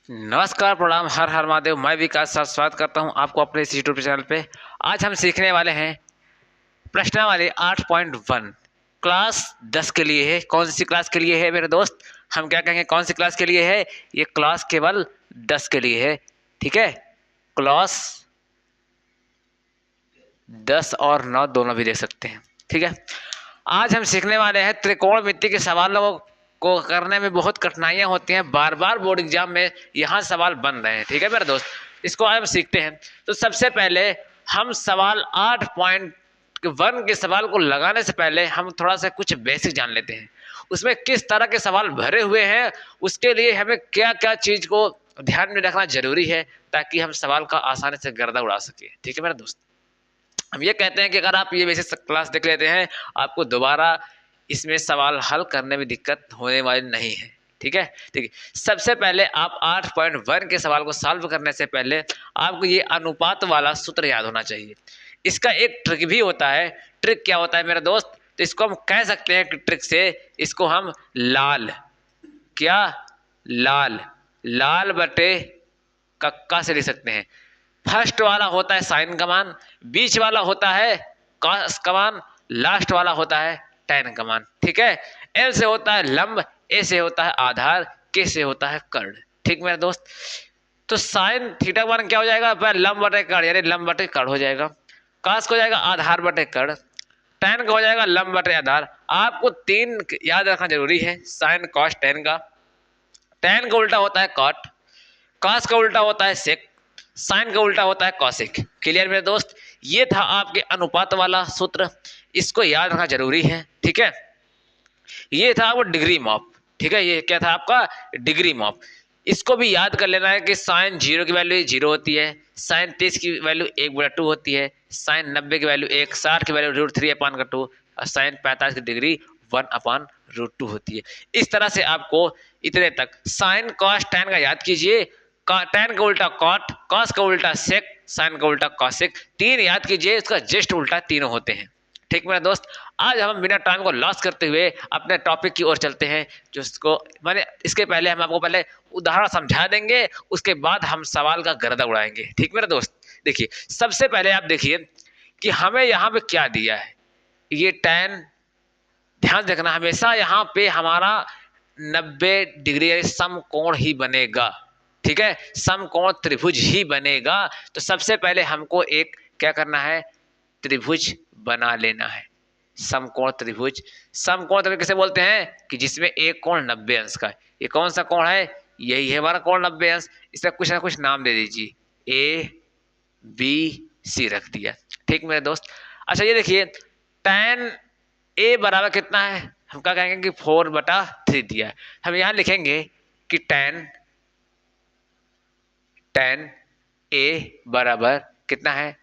नमस्कार, प्रणाम, हर हर महादेव। मैं विकास सर स्वागत करता हूं आपको अपने इस यूट्यूब चैनल पे। आज हम सीखने वाले हैं प्रश्नावली 8.1 क्लास 10 के लिए है। कौन सी क्लास के लिए है मेरे दोस्त? हम क्या कहेंगे, कौन सी क्लास के लिए है? ये क्लास केवल 10 के लिए है। ठीक है, क्लास 10 और 9 दोनों भी दे सकते हैं। ठीक है, आज हम सीखने वाले हैं त्रिकोणमिति के सवालों को करने में बहुत कठिनाइयां होती हैं। बार बार बोर्ड एग्जाम में यहाँ सवाल बन रहे हैं। ठीक है मेरे दोस्त, इसको आज हम सीखते हैं। तो सबसे पहले हम सवाल 8.1 के सवाल को लगाने से पहले हम थोड़ा सा कुछ बेसिक जान लेते हैं। उसमें किस तरह के सवाल भरे हुए हैं, उसके लिए हमें क्या क्या चीज को ध्यान में रखना जरूरी है, ताकि हम सवाल का आसानी से गर्दा उड़ा सके। ठीक है मेरे दोस्त, हम ये कहते हैं कि अगर आप ये बेसिक क्लास देख लेते हैं, आपको दोबारा इसमें सवाल हल करने में दिक्कत होने वाली नहीं है। ठीक है, ठीक है। सबसे पहले आप 8.1 के सवाल को सॉल्व करने से पहले आपको ये अनुपात वाला सूत्र याद होना चाहिए। इसका एक ट्रिक भी होता है। ट्रिक क्या होता है मेरे दोस्त? तो इसको हम कह सकते हैं कि ट्रिक से इसको हम लाल, क्या, लाल, लाल बटे कक्का से लिख सकते हैं। फर्स्ट वाला होता है साइन कमान, बीच वाला होता है कॉस कमान, लास्ट वाला होता है टैन कमान। ठीक है, एल से होता है लंब, ए से होता है आधार, के से होता है कर्ण। ठीक मेरे दोस्त, तो साइन थीटा वन क्या हो जाएगा? लंब बटे कर्ण, यानी लंब बटे कर्ण हो जाएगा। कॉस को हो जाएगा आधार बटे कर्ण, टैन का हो जाएगा लंब बटे आधार। आपको तीन याद रखना जरूरी है, साइन कॉस टैन का। टैन का उल्टा होता है कॉट, कॉस का उल्टा होता है सेक, साइन का उल्टा होता है कॉसिक। क्लियर मेरे दोस्त, ये था आपके अनुपात वाला सूत्र, इसको याद रखना जरूरी है। ठीक है, ये था वो डिग्री मॉप। ठीक है, ये क्या था आपका? Degree mop. इसको भी याद कर लेना है कि साइन 0 की वैल्यू 0 होती है, साइन 30 की वैल्यू 1/2 होती है, साइन 90 की वैल्यू 1, 60 की वैल्यू √3/2 और साइन 45 की डिग्री 1/√2 होती है। इस तरह से आपको इतने तक साइन कॉस टैन का याद कीजिए। टैन का उल्टा कॉट, कॉस का उल्टा सेक, साइन का उल्टा कॉसिक। तीन याद कीजिए, इसका जस्ट उल्टा तीनों होते हैं। ठीक मेरा दोस्त, आज हम बिना टाइम को लॉस करते हुए अपने टॉपिक की ओर चलते हैं, जिसको मैंने इसके पहले हम आपको पहले उदाहरण समझा देंगे, उसके बाद हम सवाल का गर्दा उड़ाएंगे। ठीक मेरे दोस्त, देखिए सबसे पहले आप देखिए कि हमें यहाँ पे क्या दिया है। ये टैन, ध्यान रखना हमेशा यहाँ पे हमारा 90 डिग्री समकोण ही बनेगा। ठीक है, समकोण त्रिभुज ही बनेगा। तो सबसे पहले हमको एक क्या करना है? त्रिभुज बना लेना है, समकोण त्रिभुज। समकोण त्रिभुज किसे बोलते हैं? कि जिसमें एक कोण 90 अंश का है। ये कौन सा कोण है? यही है हमारा कोण 90 अंश। इसका कुछ ना कुछ नाम दे दीजिए, ए बी सी रख दिया। ठीक मेरे दोस्त, अच्छा ये देखिए tan ए बराबर कितना है? हम क्या कहेंगे कि 4/3 दिया है। हम यहां लिखेंगे कि tan ए बराबर कितना है?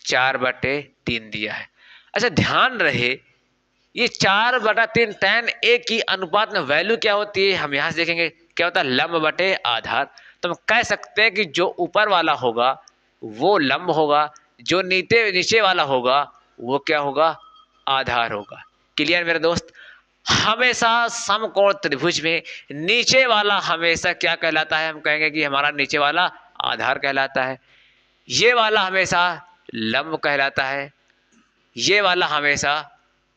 4/3 दिया है। अच्छा ध्यान रहे, ये 4/3 tan ए की अनुपात में वैल्यू क्या होती है? हम यहां से देखेंगे क्या होता है? लंब बटे आधार। तो हम कह सकते हैं कि जो ऊपर वाला होगा वो लंब होगा, जो नीचे नीचे वाला होगा वो क्या होगा? आधार होगा। क्लियर मेरे दोस्त, हमेशा समकोण त्रिभुज में नीचे वाला हमेशा क्या कहलाता है? हम कहेंगे कि हमारा नीचे वाला आधार कहलाता है, ये वाला हमेशा लंब कहलाता है, ये वाला हमेशा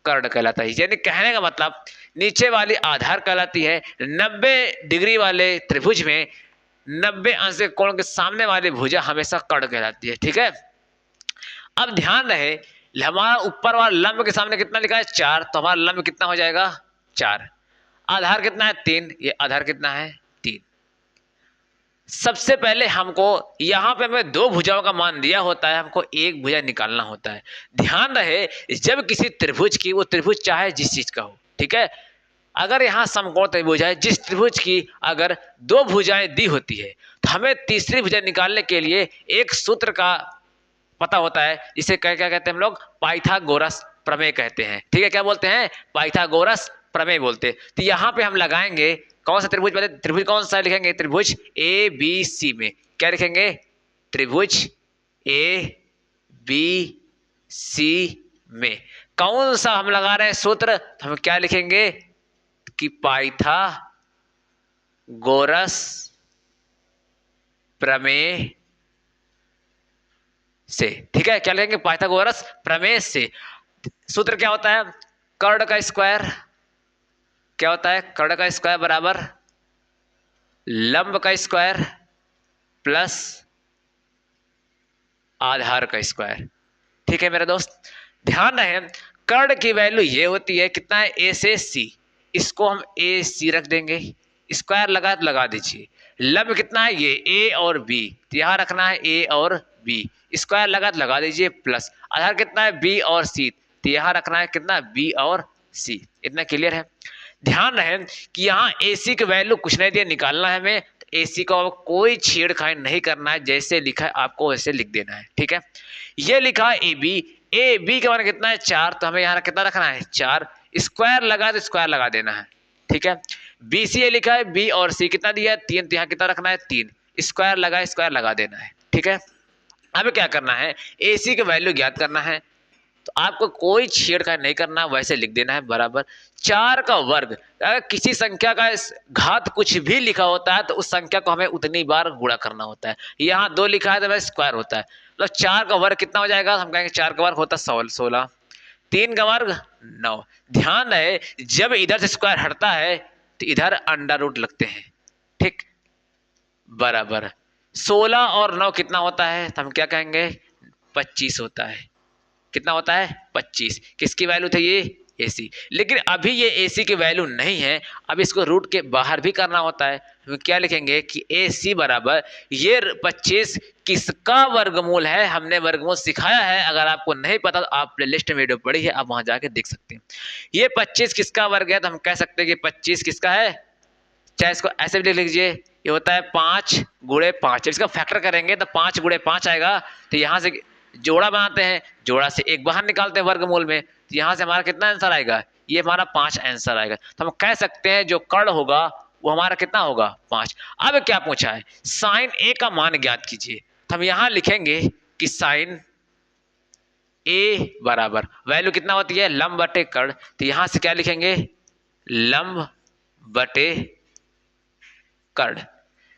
कर्ण कहलाता है। यानी कहने का मतलब नीचे वाली आधार कहलाती है, 90 डिग्री वाले त्रिभुज में 90 अंश के कोण के सामने वाली भुजा हमेशा कर्ण कहलाती है। ठीक है, अब ध्यान रहे हमारा ऊपर वाला लंब के सामने कितना लिखा है? 4, तो हमारा लंब कितना हो जाएगा? 4। आधार कितना है? 3, ये आधार कितना है? 3। सबसे पहले हमको यहाँ पे हमें दो भुजाओं का मान दिया होता है, हमको एक भुजा निकालना होता है। ध्यान रहे जब किसी त्रिभुज की, वो त्रिभुज चाहे जिस चीज का हो, ठीक है, अगर यहाँ समकोण त्रिभुज है, जिस त्रिभुज की अगर दो भुजाएं दी होती है, तो हमें तीसरी भुजा निकालने के लिए एक सूत्र का पता होता है, जिसे क्या क्या कहते हैं हम लोग? पाइथागोरस प्रमेय कहते हैं। ठीक है, क्या बोलते हैं? पाइथागोरस प्रमेय बोलते हैं। तो यहाँ पे हम लगाएंगे कौन सा त्रिभुज? पहले त्रिभुज कौन सा लिखेंगे? त्रिभुज ए बी सी में क्या लिखेंगे? त्रिभुज ए बी सी में कौन सा हम लगा रहे हैं सूत्र? तो हम क्या लिखेंगे कि पाइथागोरस प्रमेय से। ठीक है, क्या लिखेंगे? पाइथागोरस प्रमेय से। सूत्र क्या होता है? कर्ण का स्क्वायर क्या होता है? कर्ण का स्क्वायर बराबर लंब का स्क्वायर प्लस आधार का स्क्वायर। ठीक है मेरे दोस्त, ध्यान रहे कर्ण की वैल्यू ये होती है कितना है? ए से सी, इसको हम ए सी रख देंगे, स्क्वायर लगा दीजिए। लंब कितना है? ये ए और बी, तो यहां रखना है ए और बी, स्क्वायर लगा दीजिए प्लस आधार कितना है? बी और सी, तो यहां रखना है कितना? बी और सी। इतना क्लियर है? ध्यान रहे कि यहाँ ए सी की वैल्यू कुछ नहीं दिया, निकालना है हमें, तो ए सी को कोई छेड़खानी नहीं करना है, जैसे लिखा है आपको वैसे लिख देना है। ठीक है, ये लिखा है ए बी का मान कितना है? 4, तो हमें यहाँ कितना रखना है? 4, स्क्वायर लगा तो स्क्वायर लगा देना है। ठीक है, बी सी ए लिखा है, बी और सी कितना दिया है? 3, तो यहाँ कितना रखना है? 3, स्क्वायर लगा देना है। ठीक है, अब क्या करना है? ए सी की वैल्यू ज्ञात करना है, तो आपको कोई छेड़खानी नहीं करना, वैसे लिख देना है बराबर 4 का वर्ग। अगर किसी संख्या का घात कुछ भी लिखा होता है तो उस संख्या को हमें उतनी बार गुणा करना होता है। यहाँ 2 लिखा है तो वह स्क्वायर होता है, मतलब 4 का वर्ग कितना हो जाएगा? हम कहेंगे 4 का वर्ग होता है 16, 3 का वर्ग 9। ध्यान रहे जब इधर से स्क्वायर हटता है तो इधर अंडर रूट लगते हैं। ठीक, बराबर 16 और 9 कितना होता है? तो हम क्या कहेंगे? 25 होता है। कितना होता है? 25। किसकी वैल्यू थी ये? AC। लेकिन अभी ये AC की वैल्यू नहीं है, अब इसको रूट के बाहर भी करना होता है। हम क्या लिखेंगे कि AC बराबर ये 25 किसका वर्गमूल है? हमने वर्गमूल सिखाया है, अगर आपको नहीं पता तो आप प्लेलिस्ट में वीडियो पढ़ी है, आप वहां जाके देख सकते हैं। ये 25 किसका वर्ग है? तो हम कह सकते हैं कि 25 किसका है? चाहे इसको ऐसे भी लिख लीजिए, ये होता है 5 गुणे 5। इसका फैक्टर करेंगे तो 5 गुणे 5 आएगा, तो यहाँ से जोड़ा बनाते हैं, जोड़ा से एक बाहर निकालते हैं वर्गमूल में, तो यहाँ से हमारा कितना आंसर आएगा? ये हमारा 5 आंसर आएगा। तो हम कह सकते हैं जो कर्ण होगा वो हमारा कितना होगा? 5। अब क्या पूछा है? साइन ए का मान ज्ञात कीजिए। तो हम यहाँ लिखेंगे कि साइन ए बराबर वैल्यू कितना होती है? लंब बटे कर्ण, तो यहाँ से क्या लिखेंगे? लंब बटे कर्ण।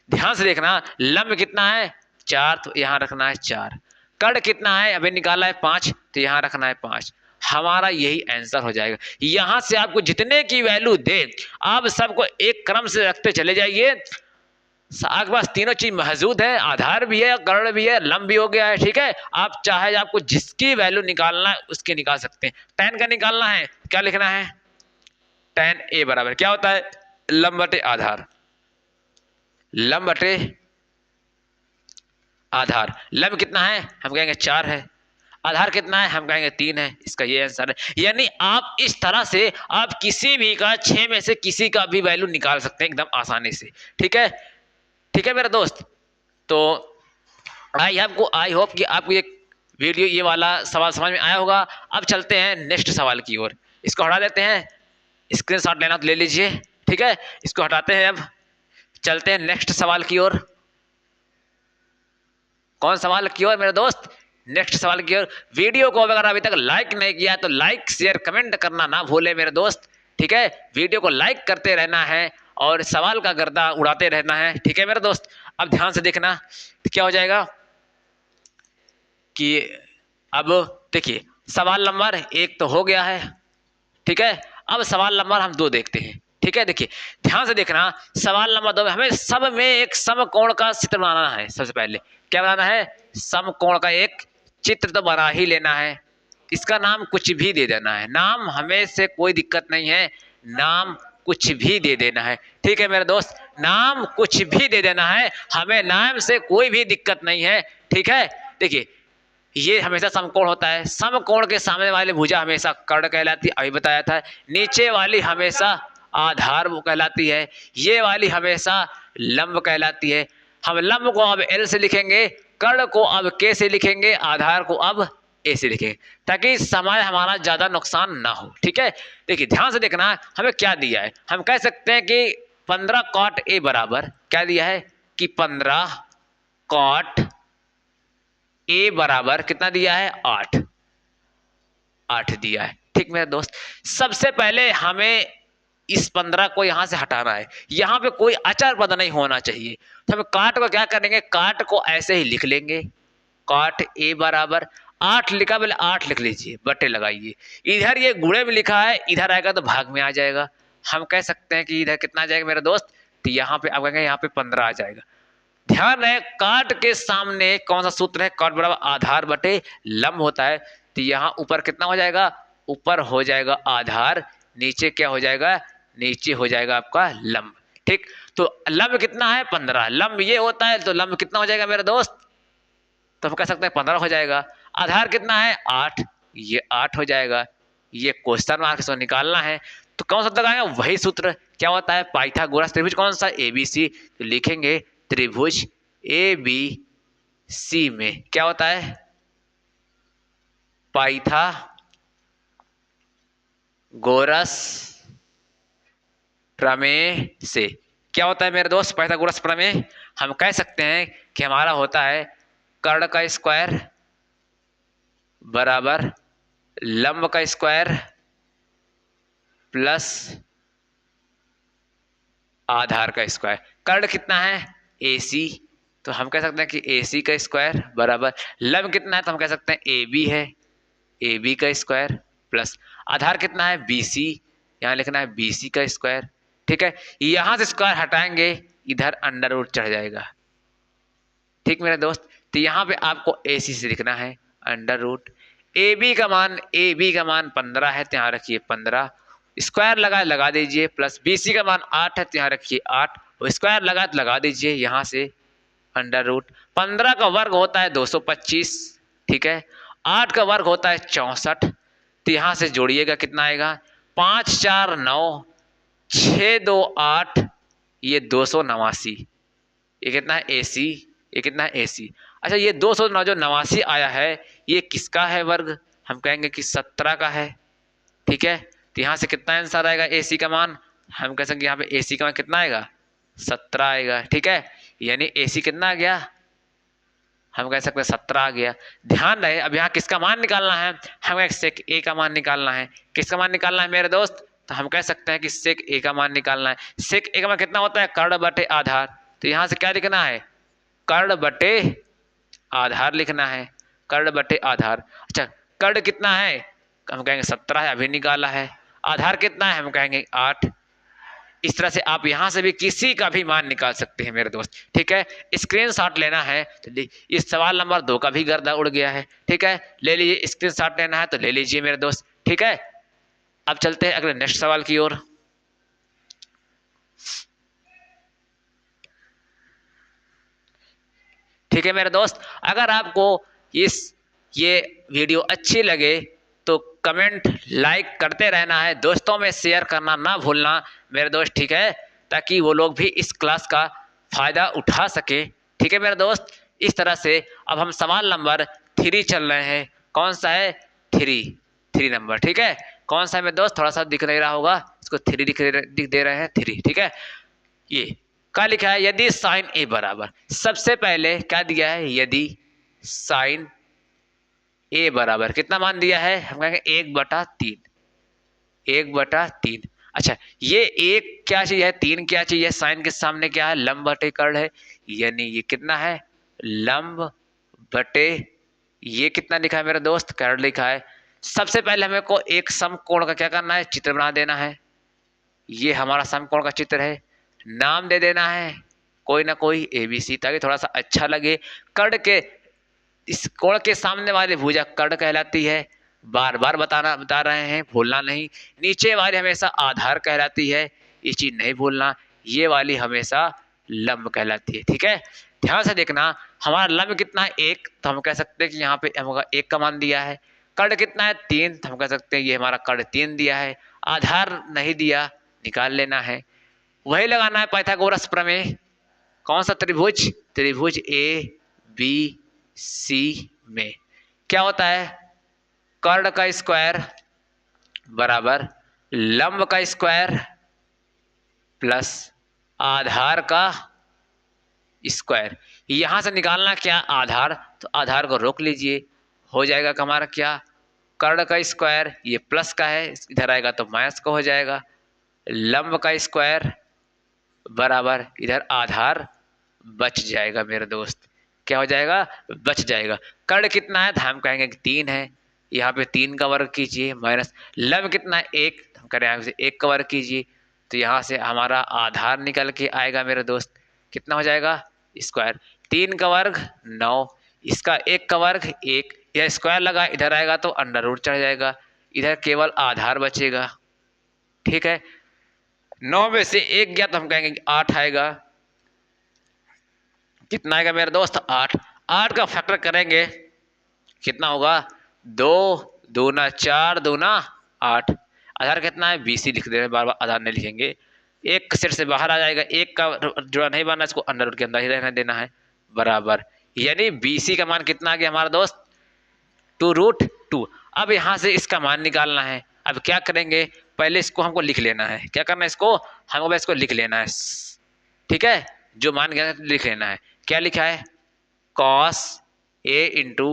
ध्यान से देखना, लंब कितना है? 4, तो यहां रखना है 4। कर्ण कितना है? अभी निकाला है 5, तो यहां रखना है 5। हमारा यही आंसर हो जाएगा। यहां से आपको जितने की वैल्यू दे आप सबको एक क्रम से रखते चले जाइए। आपके पास तीनों चीज मौजूद है, आधार भी है, कर्ण भी है, लंब भी हो गया है। ठीक है, आप चाहे आपको जिसकी वैल्यू निकालना है उसकी निकाल सकते हैं। tan का निकालना है, क्या लिखना है? tan a बराबर क्या होता है? लंब बटे आधार, लंब बटे आधार। लंब कितना है? हम कहेंगे 4 है। आधार कितना है? हम कहेंगे 3 है। इसका ये आंसर है। यानी आप इस तरह से आप किसी भी का 6 में से किसी का भी वैल्यू निकाल सकते हैं एकदम आसानी से। ठीक है, ठीक है मेरे दोस्त। तो आई होप कि आपको ये वीडियो, ये वाला सवाल समझ में आया होगा। अब चलते हैं नेक्स्ट सवाल की ओर। इसको हटा देते हैं, स्क्रीनशॉट लेना तो ले लीजिए। ठीक है, इसको हटाते हैं। अब चलते हैं नेक्स्ट सवाल की ओर। कौन सवाल की ओर मेरे दोस्त? नेक्स्ट सवाल की ओर। वीडियो को अगर अभी तक लाइक नहीं किया तो लाइक शेयर कमेंट करना ना भूले मेरे दोस्त। ठीक है, वीडियो को लाइक करते रहना है और सवाल का गर्दा उड़ाते रहना है। ठीक है मेरे दोस्त, अब ध्यान से देखना तो क्या हो जाएगा कि अब देखिए सवाल नंबर 1 तो हो गया है। ठीक है, अब सवाल नंबर हम 2 देखते हैं। ठीक है, देखिए ध्यान से देखना, सवाल नंबर 2 में हमें सब में एक समकोण का चित्र बनाना है। सबसे पहले क्या बनाना है? समकोण का एक चित्र तो बना ही लेना है। इसका नाम कुछ भी दे देना है, नाम हमें से कोई दिक्कत नहीं है, नाम कुछ भी दे देना है। ठीक है मेरे दोस्त, नाम कुछ भी दे देना है, हमें नाम से कोई भी दिक्कत नहीं है। ठीक है, देखिए ये हमेशा समकोण होता है। समकोण के सामने वाली भुजा हमेशा कर्ण कहलाती है, अभी बताया था। नीचे वाली हमेशा आधार वो कहलाती है, ये वाली हमेशा लंब कहलाती है। हम लंब को अब एल से लिखेंगे, कर्ण को अब के से लिखेंगे, आधार को अब ए से लिखेंगे, ताकि समय हमारा ज्यादा नुकसान ना हो। ठीक है, देखिए ध्यान से देखना, हमें क्या दिया है? हम कह सकते हैं कि 15 cot ए बराबर क्या दिया है कि 15 cot ए बराबर कितना दिया है? 8 दिया है। ठीक मेरे दोस्त, सबसे पहले हमें इस 15 को यहाँ से हटाना है, यहाँ पे कोई अचर पद नहीं होना चाहिए। तो हम काट को क्या करेंगे, काट को ऐसे ही लिख लेंगे, काट ए बराबर 8 लिखा, पहले 8 लिख लीजिए, बटे लगाइए। इधर ये गुणे में लिखा है, इधर आएगा तो भाग में आ जाएगा। हम कह सकते हैं कि इधर कितना आ जाएगा मेरे दोस्त, तो यहाँ पे आप कहेंगे यहाँ पे 15 आ जाएगा। ध्यान रहे काट के सामने कौन सा सूत्र है, काट बराबर आधार बटे लंब होता है। तो यहाँ ऊपर कितना हो जाएगा, ऊपर हो जाएगा आधार, नीचे क्या हो जाएगा, नीचे हो जाएगा आपका लंब। ठीक, तो लंब कितना है 15, लंब ये होता है, तो लंब कितना हो जाएगा मेरे दोस्त, तो हम कह सकते हैं 15 हो जाएगा। आधार कितना है 8, ये 8 हो जाएगा। ये क्वेश्चन मार्क से निकालना है, तो कौन सा लगाएंगे, वही सूत्र क्या होता है, पाइथागोरस त्रिभुज कौन सा, एबीसी। तो लिखेंगे त्रिभुज ए बी सी में क्या होता है, पाइथागोरस प्रमेय से क्या होता है मेरे दोस्त, पाइथागोरस प्रमेय हम कह सकते हैं कि हमारा होता है कर्ण का स्क्वायर बराबर लंब का स्क्वायर प्लस आधार का स्क्वायर। कर्ण कितना है AC, तो हम कह सकते हैं कि AC का स्क्वायर बराबर लंब कितना है, तो हम कह सकते हैं AB है, AB का स्क्वायर प्लस आधार कितना है BC, यहाँ लिखना है BC का स्क्वायर। ठीक है, यहां से स्क्वायर हटाएंगे, इधर अंडर रूट चढ़ जाएगा। ठीक मेरे दोस्त, तो यहाँ पे आपको AC से लिखना है अंडर रूट, AB का मान 15 है, तो यहाँ रखिए 15, स्क्वायर लगा दीजिए, प्लस BC का मान 8 है, तो यहाँ रखिए 8, और स्क्वायर लगा दीजिए यहाँ से अंडर रूट। 15 का वर्ग होता है 225, ठीक है, 8 का वर्ग होता है 64, तो यहाँ से जोड़िएगा कितना आएगा, 5 4 9 6 2 8, ये 289, ये कितना है AC, ये कितना है AC। अच्छा ये 209 जो 89 आया है, ये किसका है वर्ग, हम कहेंगे कि 17 का है। ठीक है, तो यहाँ से कितना आंसर आएगा AC का मान, हम कह सकते यहाँ पे AC का मान कितना आएगा 17 आएगा। ठीक है, यानी AC कितना आ गया, हम कह सकते हैं 17 आ गया। ध्यान रहे अब यहाँ किसका मान निकालना है, हमें सेक A का मान निकालना है। किसका मान निकालना है मेरे दोस्त, तो हम कह सकते हैं कि सेक A का मान निकालना है। सेक A का मान कितना होता है, कर्ण बटे आधार, तो यहाँ से क्या लिखना है, कर्ण बटे आधार लिखना है, कर्ण बटे आधार। अच्छा कर्ण कितना है, हम कहेंगे 17 है, अभी निकाला है। आधार कितना है, हम कहेंगे 8। इस तरह से आप यहां से भी किसी का भी मान निकाल सकते हैं मेरे दोस्त। ठीक है, स्क्रीनशॉट लेना है तो इस सवाल नंबर 2 का भी गर्दा उड़ गया है। ठीक है, ले लीजिए, स्क्रीनशॉट लेना है तो ले लीजिए मेरे दोस्त। ठीक है, अब चलते हैं अगले नेक्स्ट सवाल की ओर। ठीक है मेरे दोस्त, अगर आपको ये वीडियो अच्छी लगे तो कमेंट लाइक करते रहना है, दोस्तों में शेयर करना ना भूलना मेरे दोस्त। ठीक है, ताकि वो लोग भी इस क्लास का फायदा उठा सके। ठीक है मेरे दोस्त, इस तरह से अब हम सवाल नंबर 3 चल रहे हैं। कौन सा है, 3 नंबर। ठीक है, कौन सा है मेरे दोस्त, थोड़ा सा दिख नहीं रहा होगा, इसको 3 दिख दे रहे हैं 3। ठीक है, ये क्या लिखा है, यदि साइन ए बराबर, सबसे पहले क्या दिया है, यदि साइन ए बराबर कितना मान दिया है, हम कहेंगे 1/3, 1/3। अच्छा ये एक क्या चीज है, 3 क्या चीज है, साइन के सामने क्या है, लंब बटे कर्ण है, यानी ये कितना है, लंब बटे ये कितना लिखा है मेरे दोस्त, कर्ण लिखा है। सबसे पहले हमें को एक समकोण का क्या करना है, चित्र बना देना है। ये हमारा समकोण का चित्र है, नाम दे देना है कोई ना कोई ABC, ताकि थोड़ा सा अच्छा लगे। कर्ण के इस कोण के सामने वाली भुजा कर्ण कहलाती है, बार बार बता रहे हैं, भूलना नहीं। नीचे वाली हमेशा आधार कहलाती है, ये चीज नहीं भूलना, ये वाली हमेशा लंब कहलाती है। ठीक है, ध्यान से देखना, हमारा लंब कितना है 1, तो हम कह सकते हैं कि यहाँ पे हमका 1 का मान दिया है। कर्ण कितना है 3, तो हम कह सकते हैं ये हमारा कर्ण 3 दिया है। आधार नहीं दिया, निकाल लेना है। वही लगाना है पाइथागोरस प्रमेय, कौन सा त्रिभुज, त्रिभुज ABC में क्या होता है, कर्ण का स्क्वायर बराबर लंब का स्क्वायर प्लस आधार का स्क्वायर। यहां से निकालना क्या, आधार, तो आधार को रोक लीजिए, हो जाएगा कि हमारा क्या, कर्ण का स्क्वायर, ये प्लस का है, इधर आएगा तो माइनस का हो जाएगा, लंब का स्क्वायर बराबर इधर आधार बच जाएगा मेरे दोस्त। क्या हो जाएगा? बच जाएगा। कर्ण कितना है? तो हम कहेंगे कि 3 है। यहाँ पे 3 का वर्ग कीजिए माइनस लंब कितना है? 1, हम करें यहाँ से 1 का वर्ग कीजिए तो यहाँ से हमारा आधार निकल के आएगा मेरे दोस्त। कितना हो जाएगा? स्क्वायर 3 का वर्ग 9, इसका 1 का वर्ग 1, यह स्क्वायर लगा इधर आएगा तो अंडर रूट चढ़ जाएगा, इधर केवल आधार बचेगा। ठीक है, 9 में से 1 गया तो हम कहेंगे 8 आएगा। कितना आएगा मेरे दोस्त? 8। 8 का फैक्टर करेंगे कितना होगा? 2 दूना 4 दूना 8। आधार कितना है? BC लिख दे रहे हैं, बार बार आधार नहीं लिखेंगे। एक सिर से बाहर आ जाएगा, एक का जुड़ा नहीं बनना, इसको अंडर रूट के अंदर ही रहने देना है बराबर। यानी BC का मान कितना आ गया हमारा दोस्त? 2√2। अब यहाँ से इसका मान निकालना है। अब क्या करेंगे? पहले इसको हमको लिख लेना है। क्या करना है? इसको हमको इसको लिख लेना है। ठीक है, जो मान गया लिख लेना है। क्या लिखा है? cos A into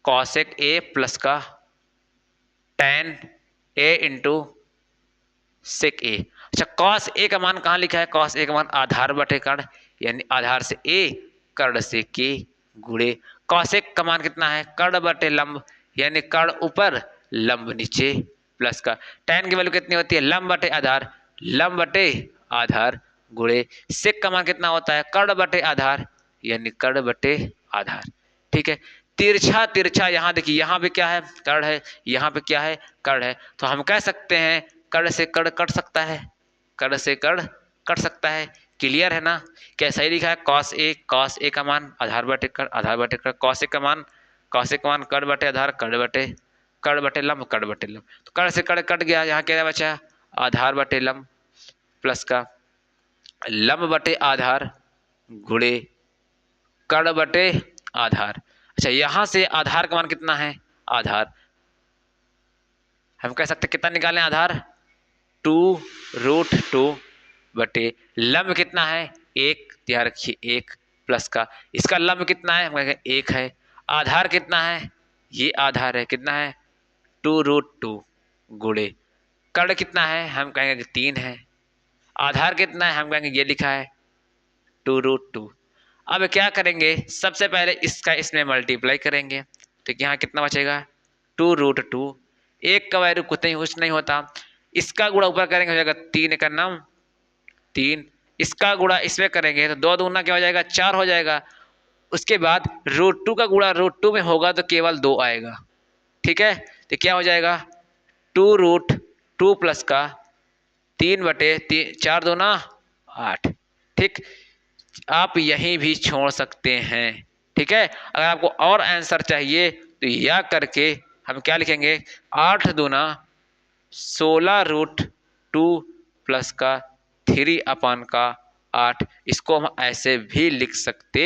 cosec A plus का tan A into sec A। अच्छा, cos A का मान कहाँ लिखा है? cos A का मान आधार बटे कर्ण, यानी आधार से A कर्ण से K गुणे कॉसेक का मान कितना है? कर्ण बटे लंब, यानी कर्ण ऊपर लंब नीचे प्लस का tan की वैल्यू कितनी होती है? लंब बटे आधार, लंब बटे आधार गुणे सेक का मान कितना होता है? कर्ण बटे आधार, यानी कर्ण बटे आधार। ठीक है, तिरछा तिरछा यहाँ देखिए, यहाँ पे क्या है? कर्ण है, यहाँ पे क्या है? कर्ण है। तो हम कह सकते हैं कर्ण से कर्ण कट सकता है, कर्ण से कर्ण कट सकता है। क्लियर है ना? क्या सही लिखा है? cos A का मान आधार बटे कर्ण, आधार बटे कर्ण, cos A का मान कर्ण बटे आधार, कर्ण बटे लंब, कर्ण बटे लंब। तो कर्ण से कर्ण कट गया, यहाँ क्या बचा? आधार बटे लंब प्लस का लंब बटे आधार गुणे कर्ण बटे आधार। अच्छा, यहां से आधार का मान कितना है? आधार हम कह सकते कितना निकालें? आधार 2√2 बटे लंब कितना है? 1, ध्यान रखिए 1 प्लस का इसका लंब कितना है? हम कहेंगे 1 है। आधार कितना है? ये आधार है, कितना है? 2√2 गुणे कर्ण कितना है? हम कहेंगे 3 है। आधार कितना है? हम कहेंगे ये लिखा है 2√2। अब क्या करेंगे? सबसे पहले इसका इसमें मल्टीप्लाई करेंगे तो यहाँ कितना बचेगा? 2√2। 1 का वैल्यू कुछ नहीं होता, इसका गुणा ऊपर करेंगे हो जाएगा 3 का नाम 3, इसका गुणा इसमें करेंगे तो 2 दूना क्या हो जाएगा? 4 हो जाएगा। उसके बाद √2 का गुणा √2 में होगा तो केवल 2 आएगा। ठीक है, तो क्या हो जाएगा? 2√2 प्लस का 3/4 दूना 8। ठीक, आप यहीं भी छोड़ सकते हैं। ठीक है, अगर आपको और आंसर चाहिए तो यह करके हम क्या लिखेंगे? 8 दूना 16√2 प्लस का 3/8। इसको हम ऐसे भी लिख सकते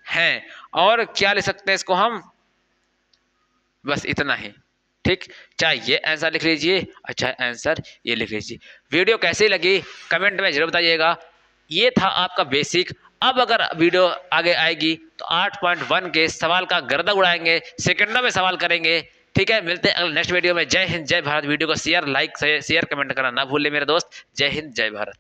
हैं। और क्या लिख सकते हैं इसको हम? बस इतना ही। ठीक, चाहे ये आंसर लिख लीजिए, अच्छा आंसर ये लिख लीजिए। वीडियो कैसी लगी कमेंट में जरूर बताइएगा। ये था आपका बेसिक। अब अगर वीडियो आगे आएगी तो 8.1 के सवाल का गर्दा उड़ाएंगे, सेकंडों में सवाल करेंगे। ठीक है, मिलते हैं अगले नेक्स्ट वीडियो में। जय हिंद जय भारत। वीडियो को शेयर लाइक शेयर कमेंट करना ना भूलें मेरे दोस्त। जय हिंद जय भारत।